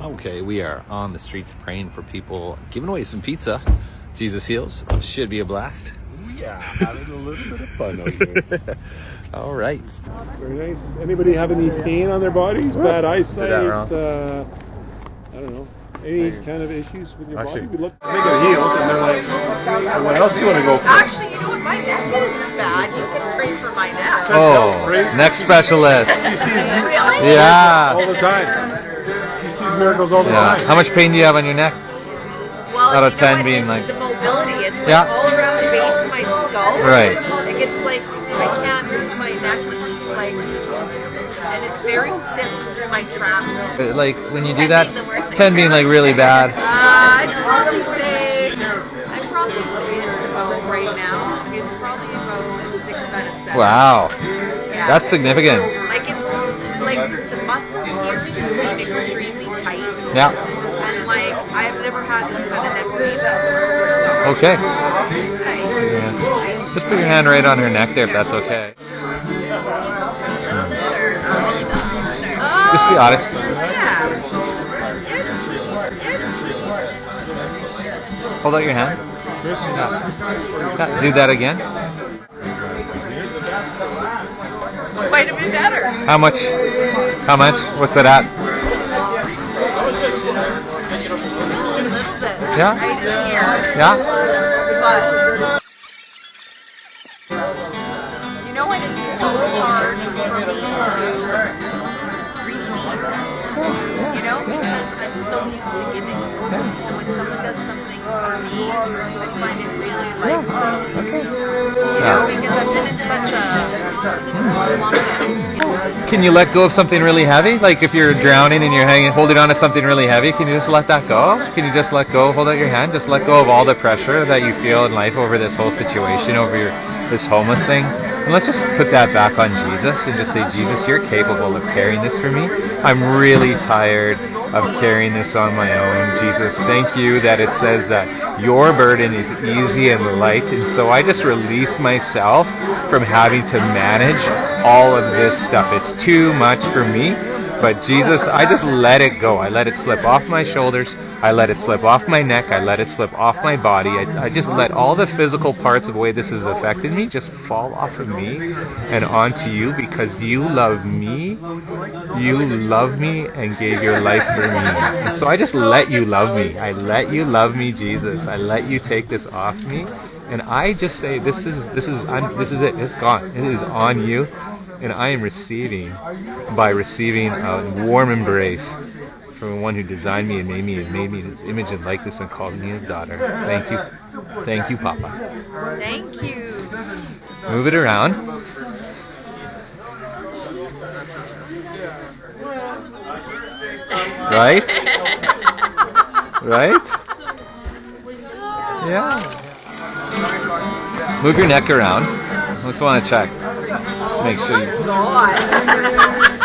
Okay, we are on the streets praying for people, giving away some pizza. Jesus Heals. Should be a blast. Yeah, having a little bit of fun out here. All right. Very nice. Anybody have any pain on their bodies? Bad eyesight? that wrong. I don't know. Any kind of issues with your Actually, body? We look, they get healed, and they're like, what else do you want to go for? Actually, you know what? My neck isn't bad. You can pray for my neck. Oh, neck specialist. He sees Really? Yeah. all the time. He sees miracles all the time. How much pain do you have on your neck? Well, Out of you 10 know what? being It's like- the mobility. It's like Yeah. all around the base of my skull. Right. Like it's like I can't move my neck, like, and it's very stiff through my traps. Like when you do that, 10 being like really bad. I'd probably say it's about right now. It's probably about 6 out of 7. Wow. Yeah. That's significant. Like it's like the muscles here just seem extremely tight. Yeah. And like I've never had this kind of neck pain before. Okay. So Yeah. Just put your hand right on her neck there if that's okay. Just be honest. Yeah. Hold out your hand. Do that again. Might have been better. How much? How much? What's it at? A little bit. Yeah? Right in here. Yeah? But you know what? It's so hard for me to receive. You know, because I'm so used to giving. And when someone does something for me, I find it really like, Okay. you know, because I've been in such a slump. Can you let go of something really heavy? Like if you're drowning and you're holding on to something really heavy, can you just let that go? Can you just let go, hold out your hand, just let go of all the pressure that you feel in life over this whole situation, over this homeless thing? And let's just put that back on Jesus and just say, Jesus, you're capable of carrying this for me. I'm really tired of carrying this on my own. Jesus, thank you that it says that your burden is easy and light. And so I just release myself from having to manage all of this stuff. It's too much for me. But Jesus, I just let it go. I let it slip off my shoulders. I let it slip off my neck. I let it slip off my body. I just let all the physical parts of the way this has affected me just fall off of me and onto you, because you love me. You love me and gave your life for me. And so I just let you love me. I let you love me, Jesus. I let you take this off me. And I just say, this is it. It's gone. It is on you. And I am receiving a warm embrace from the one who designed me and made me in his image and likeness and called me his daughter. Thank you, Papa. Thank you. Move it around. Right? Right? Yeah. Move your neck around. Let's want to check. Let's make sure you... God.